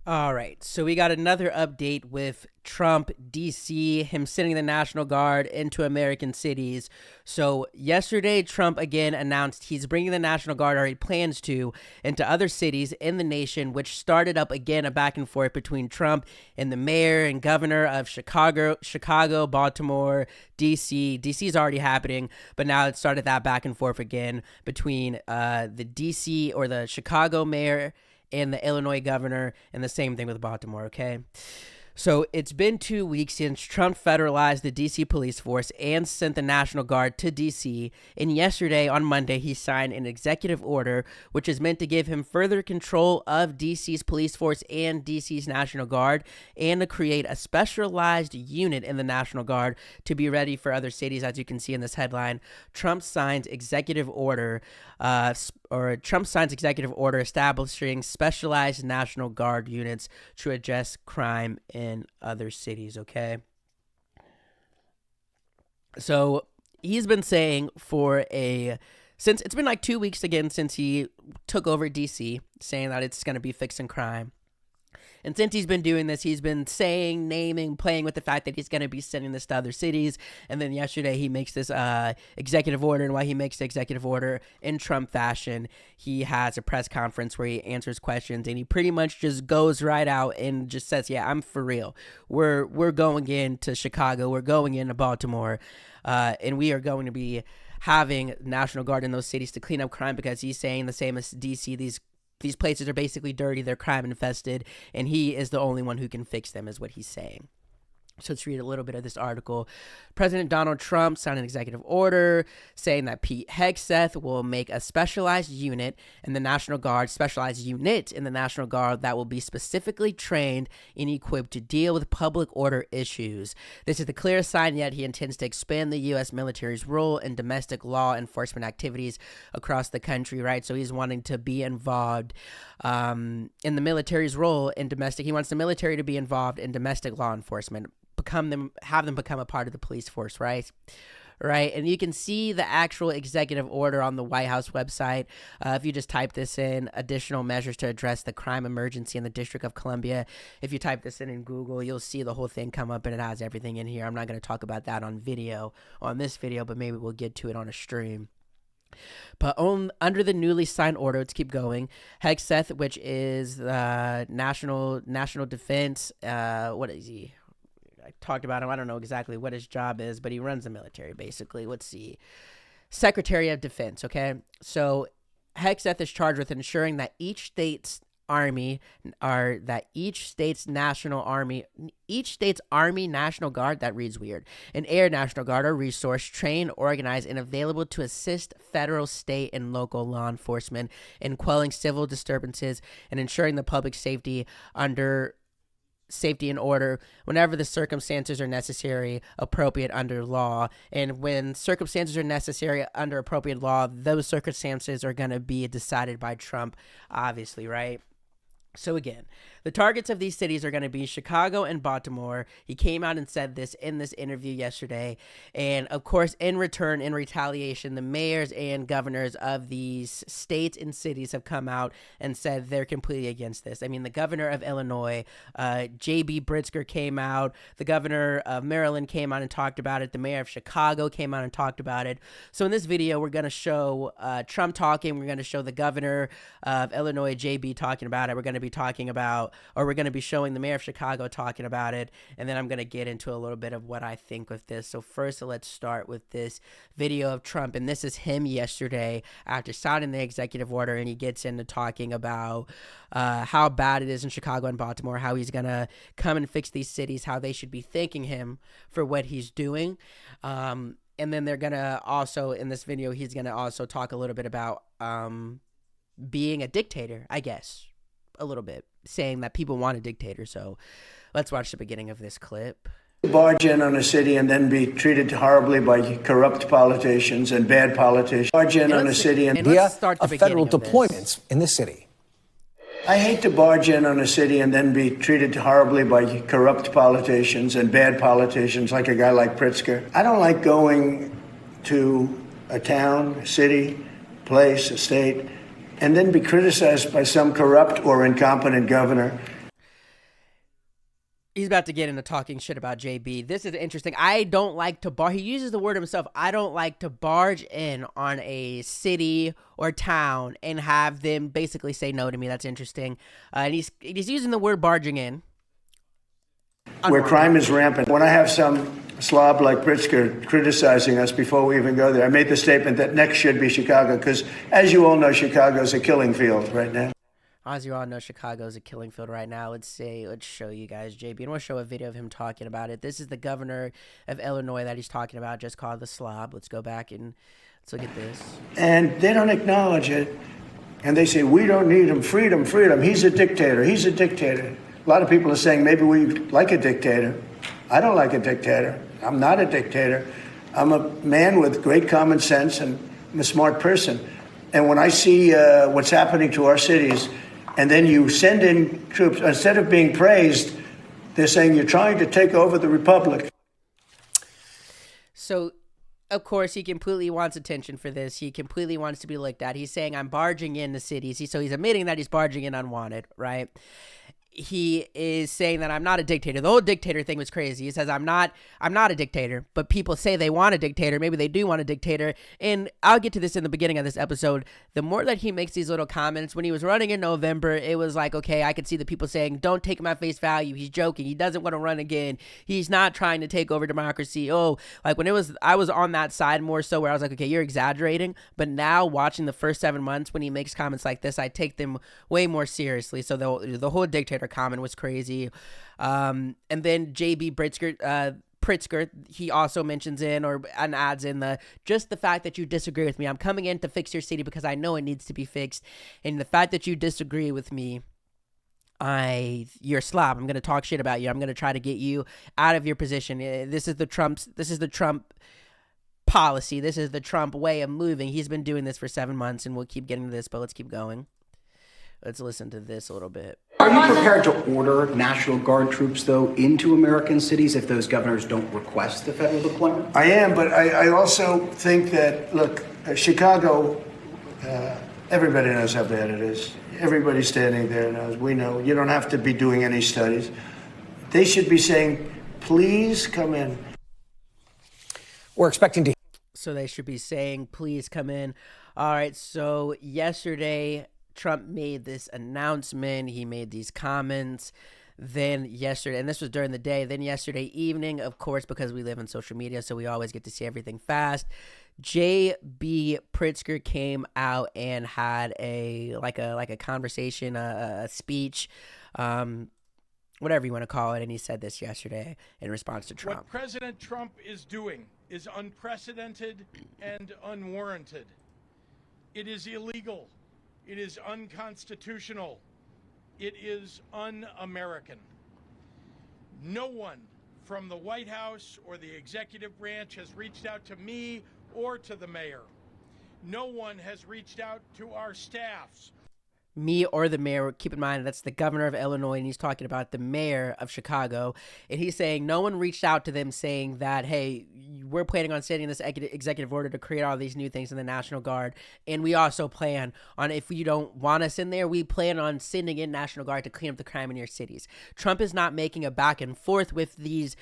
All right, so we got another update with Trump, DC, him sending the National Guard into American cities. So yesterday, Trump again announced he's bringing the National Guard, or he plans to, into other cities in the nation, which started up again a back and forth between Trump and the mayor and governor of Chicago, Baltimore, DC. DC is already happening, but now it started that back and forth again between the DC or the Chicago mayor and the Illinois governor, and the same thing with Baltimore, okay? So it's been 2 weeks since Trump federalized the D.C. police force and sent the National Guard to D.C. And yesterday, on Monday, he signed an executive order, which is meant to give him further control of D.C.'s police force and D.C.'s National Guard, and to create a specialized unit in the National Guard to be ready for other cities. As you can see in this headline, Trump signs executive order establishing specialized National Guard units to address crime in other cities, okay? So he's been saying since it's been like 2 weeks again since he took over DC, saying that it's going to be fixing crime. And since he's been doing this, he's been saying, naming, playing with the fact that he's going to be sending this to other cities. And then yesterday he makes this executive order. And while he makes the executive order in Trump fashion, he has a press conference where he answers questions. And he pretty much just goes right out and just says, yeah, I'm for real. We're going into Chicago. We're going into Baltimore. And we are going to be having National Guard in those cities to clean up crime, because he's saying the same as DC, these places are basically dirty, they're crime infested, and he is the only one who can fix them, is what he's saying. So let's read a little bit of this article. President Donald Trump signed an executive order saying that Pete Hegseth will make a specialized unit in the National Guard that will be specifically trained and equipped to deal with public order issues. This is the clearest sign yet he intends to expand the U.S. military's role in domestic law enforcement activities across the country, right? So he's wanting to be involved in the military's role in domestic. He wants the military to be involved in domestic law enforcement, have them become a part of the police force, right? And you can see the actual executive order on the White House website. If you just type this in, additional measures to address the crime emergency in the District of Columbia. If you type this in Google, you'll see the whole thing come up, and it has everything in here. I'm not going to talk about that on this video, but maybe we'll get to it on a stream. But under the newly signed order, let's keep going. Hegseth, which is national defense, what is he? I talked about him. I don't know exactly what his job is, but he runs the military, basically. Let's see. Secretary of Defense, okay? So Hegseth is charged with ensuring that each state's Army National Guard, that reads weird, and Air National Guard are resourced, trained, organized, and available to assist federal, state, and local law enforcement in quelling civil disturbances and ensuring the public safety and order whenever the circumstances are necessary, appropriate under law. And when circumstances are necessary under appropriate law, those circumstances are going to be decided by Trump, obviously, right? So again, the targets of these cities are going to be Chicago and Baltimore. He came out and said this in this interview yesterday. And of course, in retaliation, the mayors and governors of these states and cities have come out and said they're completely against this. I mean, the governor of Illinois, J.B. Pritzker, came out. The governor of Maryland came out and talked about it. The mayor of Chicago came out and talked about it. So in this video, we're going to show Trump talking. We're going to show the governor of Illinois, J.B., talking about it. We're going to be showing the mayor of Chicago talking about it, and then I'm going to get into a little bit of what I think with this. So first, let's start with this video of Trump, and this is him yesterday after signing the executive order, and he gets into talking about how bad it is in Chicago and Baltimore, how he's going to come and fix these cities, how they should be thanking him for what he's doing. And then they're going to also, in this video, he's going to also talk a little bit about being a dictator, I guess. A little bit, saying that people want a dictator. So let's watch the beginning of this clip. Barge in on a city and then be treated horribly by corrupt politicians and bad politicians. Barge in on a city and let's start the federal deployments in the city. I hate to barge in on a city and then be treated horribly by corrupt politicians and bad politicians, like a guy like Pritzker. I don't like going to a town, a city, place, a state, and then be criticized by some corrupt or incompetent governor. He's about to get into talking shit about JB. This is interesting. I don't like to he uses the word himself. I don't like to barge in on a city or town and have them basically say no to me. That's interesting. And he's using the word barging in. Where crime is rampant. When I have some slob like Pritzker criticizing us before we even go there, I made the statement that next should be Chicago because, as you all know, Chicago is a killing field right now. As you all know, Chicago is a killing field right now. Let's show you guys JB, and we'll show a video of him talking about it. This is the governor of Illinois that he's talking about, just called the slob. Let's go back and let's look at this. And they don't acknowledge it. And they say, we don't need him. Freedom, freedom. He's a dictator. He's a dictator. A lot of people are saying maybe we like a dictator. I don't like a dictator. I'm not a dictator. I'm a man with great common sense, and I'm a smart person. And when I see what's happening to our cities, and then you send in troops, instead of being praised, they're saying you're trying to take over the republic. So, of course, he completely wants attention for this. He completely wants to be looked at. He's saying, I'm barging into cities. So he's admitting that he's barging in unwanted, right? He is saying that I'm not a dictator. The whole dictator thing was crazy. He says, I'm not a dictator, but people say they want a dictator. Maybe they do want a dictator. And I'll get to this in the beginning of this episode. The more that he makes these little comments, when he was running in November, it was like, okay, I could see the people saying, don't take him at face value. He's joking. He doesn't want to run again. He's not trying to take over democracy. Oh, like when I was on that side more so where I was like, okay, you're exaggerating. But now watching the first 7 months when he makes comments like this, I take them way more seriously. So the whole dictator comment was crazy. And then JB Pritzker, he also mentions and adds in just the fact that you disagree with me. I'm coming in to fix your city because I know it needs to be fixed. And the fact that you disagree with me, you're a slob. I'm going to talk shit about you. I'm going to try to get you out of your position. This is the Trump policy. This is the Trump way of moving. He's been doing this for 7 months, and we'll keep getting to this, but let's keep going. Let's listen to this a little bit. Are you prepared to order National Guard troops, though, into American cities if those governors don't request the federal deployment? I am, but I also think that, look, Chicago, everybody knows how bad it is. Everybody standing there knows. We know. You don't have to be doing any studies. They should be saying, please come in. We're expecting to. So they should be saying, please come in. All right, so yesterday, Trump made this announcement. He made these comments. Then yesterday, and this was during the day, then yesterday evening, of course, because we live in social media, so we always get to see everything fast, J.B. Pritzker came out and had a conversation, a speech, whatever you want to call it, and he said this yesterday in response to Trump. What President Trump is doing is unprecedented and unwarranted. It is illegal. It is unconstitutional. It is un-American. No one from the White House or the executive branch has reached out to me or to the mayor. No one has reached out to our staffs. Me or the mayor, keep in mind that's the governor of Illinois, and he's talking about the mayor of Chicago, and he's saying no one reached out to them saying that, hey, we're planning on sending this executive order to create all these new things in the National Guard, and we also plan on, if you don't want us in there, we plan on sending in National Guard to clean up the crime in your cities. Trump is not making a back and forth with these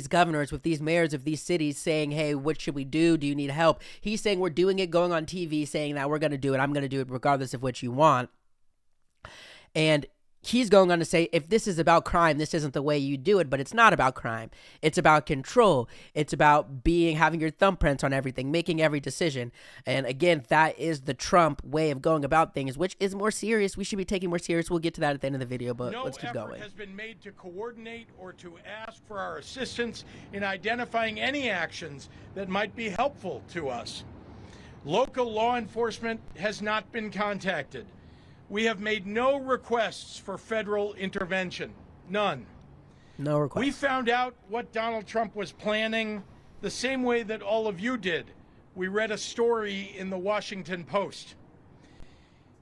governors, with these mayors of these cities saying, hey, what should we do? Do you need help? He's saying we're doing it, going on TV, saying that we're going to do it. I'm going to do it regardless of what you want. And he's going on to say, if this is about crime, this isn't the way you do it, but it's not about crime. It's about control. It's about having your thumbprints on everything, making every decision. And again, that is the Trump way of going about things, which is more serious. We should be taking more serious. We'll get to that at the end of the video, but let's keep going. No effort has been made to coordinate or to ask for our assistance in identifying any actions that might be helpful to us. Local law enforcement has not been contacted. We have made no requests for federal intervention. None. No requests. We found out what Donald Trump was planning the same way that all of you did. We read a story in the Washington Post.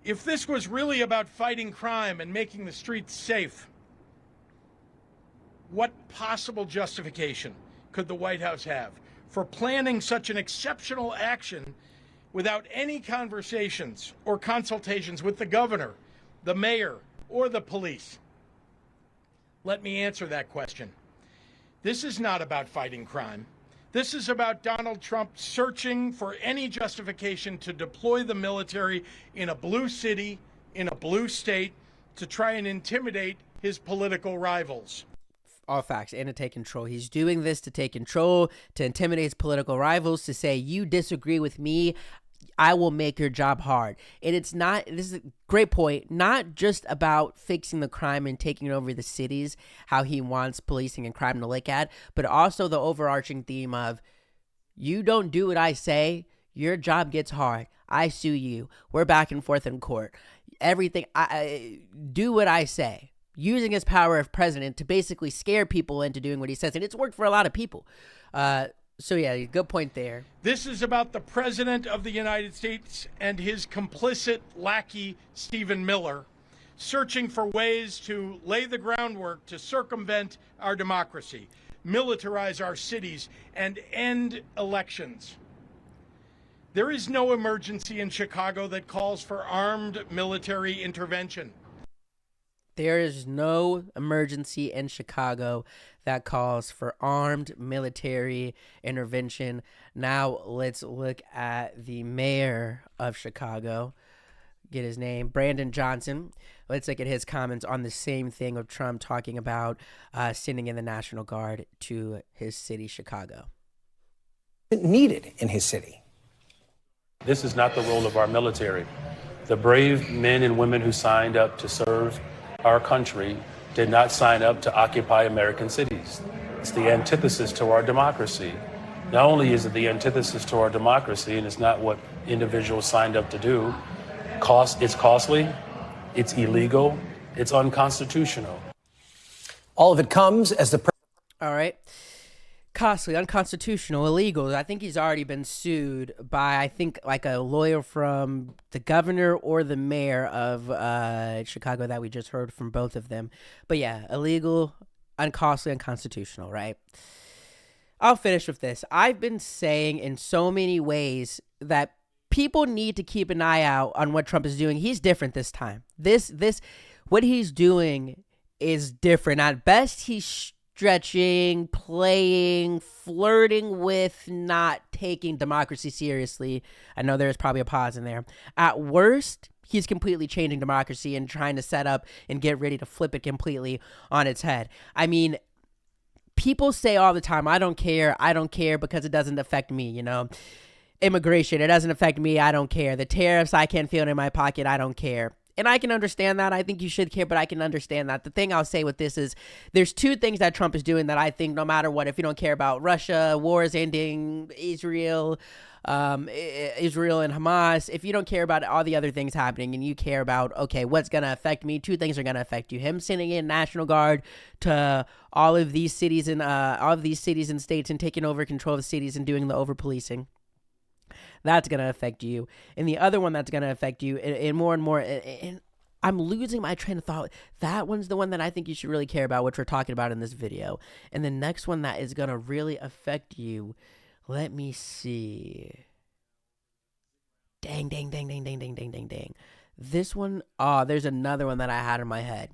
If this was really about fighting crime and making the streets safe, what possible justification could the White House have for planning such an exceptional action without any conversations or consultations with the governor, the mayor, or the police? Let me answer that question. This is not about fighting crime. This is about Donald Trump searching for any justification to deploy the military in a blue city, in a blue state, to try and intimidate his political rivals. All facts, and to take control. He's doing this to take control, to intimidate his political rivals, to say, you disagree with me, I will make your job hard. And it's not, this is a great point, not just about fixing the crime and taking over the cities, how he wants policing and crime to look at, but also the overarching theme of, you don't do what I say, your job gets hard. I sue you. We're back and forth in court. Everything, I do what I say. Using his power of president to basically scare people into doing what he says. And it's worked for a lot of people. So yeah, good point there. This is about the President of the United States and his complicit lackey, Stephen Miller, searching for ways to lay the groundwork to circumvent our democracy, militarize our cities, and end elections. There is no emergency in Chicago that calls for armed military intervention. There is no emergency in Chicago that calls for armed military intervention. Now let's look at the mayor of Chicago. Get his name, Brandon Johnson. Let's look at his comments on the same thing of Trump talking about sending in the National Guard to his city, Chicago. Needed in his city. This is not the role of our military. The brave men and women who signed up to serve our country did not sign up to occupy American cities. It's the antithesis to our democracy. Not only is it the antithesis to our democracy, and it's not what individuals signed up to do, it's costly, it's illegal, it's unconstitutional. All of it comes as the All right. Costly, unconstitutional, illegal. I think he's already been sued by, I think, like a lawyer from the governor or the mayor of Chicago that we just heard from both of them. But yeah, illegal, uncostly, unconstitutional, right? I'll finish with this. I've been saying in so many ways that people need to keep an eye out on what Trump is doing. He's different this time. What he's doing is different. At best, he's stretching, playing, flirting with not taking democracy seriously. I know there's probably a pause in there. At worst, he's completely changing democracy and trying to set up and get ready to flip it completely on its head. I mean, people say all the time, I don't care because it doesn't affect me, you know. Immigration, it doesn't affect me, I don't care. The tariffs, I can't feel it in my pocket, I don't care. And I can understand that. I think you should care, but I can understand that. The thing I'll say with this is there's two things that Trump is doing that I think no matter what, if you don't care about Russia, wars ending, Israel and Hamas, if you don't care about all the other things happening and you care about, okay, what's going to affect me, two things are going to affect you. Him sending in National Guard to all of these cities and states and taking over control of the cities and doing the over-policing. That's going to affect you. And the other one that's going to affect you and more, and I'm losing my train of thought. That one's the one that I think you should really care about, which we're talking about in this video. And the next one that is going to really affect you, let me see. Dang. This one, there's another one that I had in my head.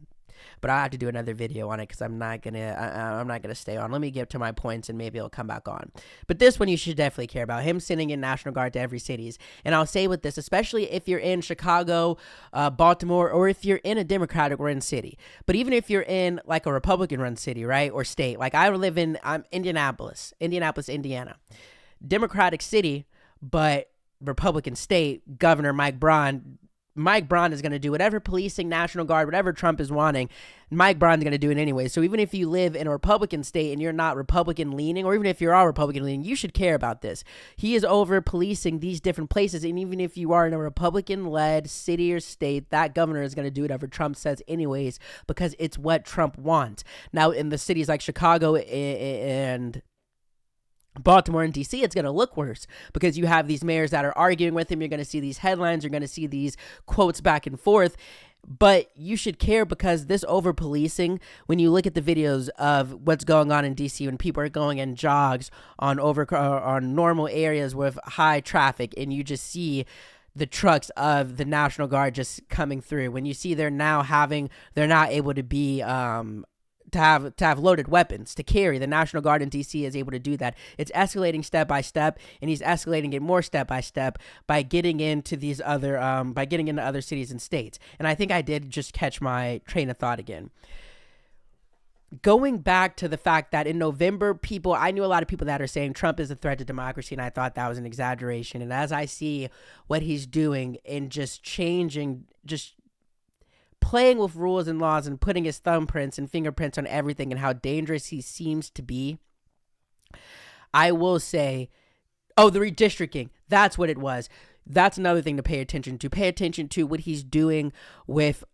But I have to do another video on it because I'm not gonna stay on. Let me get to my points and maybe it'll come back on. But this one you should definitely care about. Him sending in National Guard to every cities. And I'll say with this, especially if you're in Chicago, Baltimore, or if you're in a Democratic-run city. But even if you're in like a Republican-run city, right, or state. Like I'm Indianapolis, Indiana. Democratic city, but Republican state. Governor Mike Braun is going to do whatever policing, National Guard, whatever Trump is wanting. Mike Braun's going to do it anyway. So even if you live in a Republican state and you're not Republican leaning, or even if you are Republican leaning, you should care about this. He is over policing these different places. And even if you are in a Republican led city or state, that governor is going to do whatever Trump says anyways, because it's what Trump wants. Now in the cities like Chicago and Baltimore and DC, it's going to look worse because you have these mayors that are arguing with him. You're going to see these headlines. You're going to see these quotes back and forth. But you should care because this over-policing, when you look at the videos of what's going on in DC, when people are going in jogs on normal areas with high traffic, and you just see the trucks of the National Guard just coming through. When you see they're not able to be to have loaded weapons to carry. The National Guard in DC is able to do that. It's escalating step by step, and he's escalating it more step by step by getting into these other other cities and states. And I think I did just catch my train of thought again. Going back to the fact that in November, I knew a lot of people that are saying Trump is a threat to democracy, and I thought that was an exaggeration. And as I see what he's doing and just changing, just playing with rules and laws and putting his thumbprints and fingerprints on everything and how dangerous he seems to be, I will say, the redistricting, that's what it was. That's another thing to pay attention to. Pay attention to what he's doing with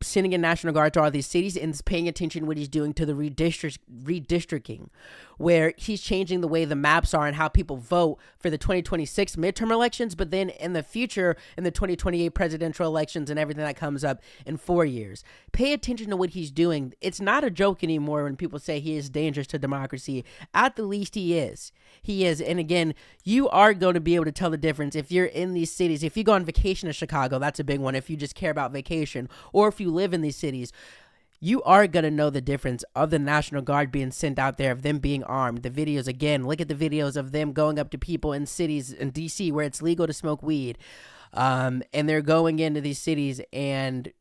sending a National Guard to all these cities, and paying attention to what he's doing to the redistricting, where he's changing the way the maps are and how people vote for the 2026 midterm elections, but then in the future, in the 2028 presidential elections and everything that comes up in 4 years. Pay attention to what he's doing. It's not a joke anymore when people say he is dangerous to democracy. At the least, he is. He is. And again, you are going to be able to tell the difference if you're in these cities. If you go on vacation to Chicago, that's a big one. If you just care about vacation, or if you live in these cities, you are going to know the difference of the National Guard being sent out there, of them being armed. The videos, again, look at the videos of them going up to people in cities in DC where it's legal to smoke weed. And they're going into these cities and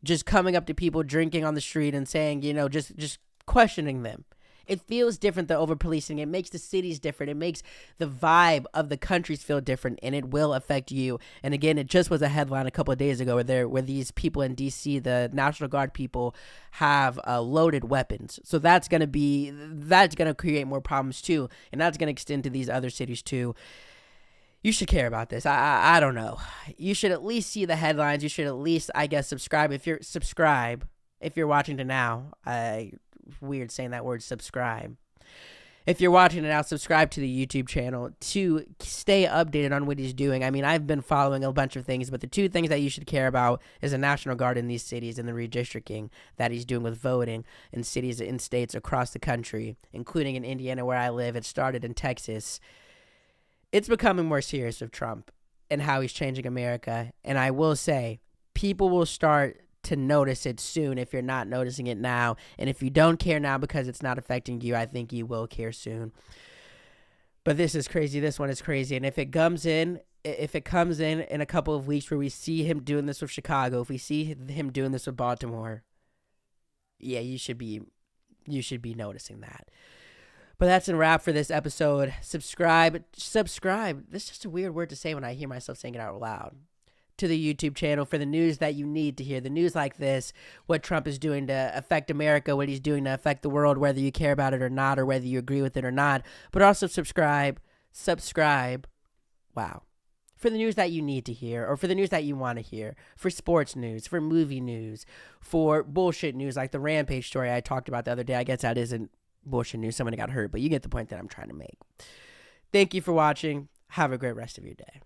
just coming up to people drinking on the street and saying, just questioning them. It feels different, the over-policing. It makes the cities different. It makes the vibe of the countries feel different, and it will affect you. And again, it just was a headline a couple of days ago where these people in D.C., the National Guard people, have loaded weapons. So that's going to create more problems too, and that's going to extend to these other cities too. You should care about this. I don't know. You should at least see the headlines. You should at least, I guess, subscribe. If you're watching to now, weird saying that word, subscribe. If you're watching it now, subscribe to the YouTube channel to stay updated on what he's doing. I mean, I've been following a bunch of things, but the two things that you should care about is the National Guard in these cities and the redistricting that he's doing with voting in cities and states across the country, including in Indiana where I live. It started in Texas. It's becoming more serious with Trump and how he's changing America. And I will say, people will start to notice it soon if you're not noticing it now. And if you don't care now because it's not affecting you, I think you will care soon. But this is crazy. This one is crazy. And if it comes in a couple of weeks where we see him doing this with Chicago, if we see him doing this with Baltimore, yeah, you should be noticing that. But that's a wrap for this episode. Subscribe. This is just a weird word to say when I hear myself saying it out loud. To the YouTube channel for the news that you need to hear. The news like this, what Trump is doing to affect America, what he's doing to affect the world, whether you care about it or not, or whether you agree with it or not. But also subscribe. Wow. For the news that you need to hear, or for the news that you want to hear, for sports news, for movie news, for bullshit news like the Rampage story I talked about the other day. I guess that isn't bullshit news. Somebody got hurt, but you get the point that I'm trying to make. Thank you for watching. Have a great rest of your day.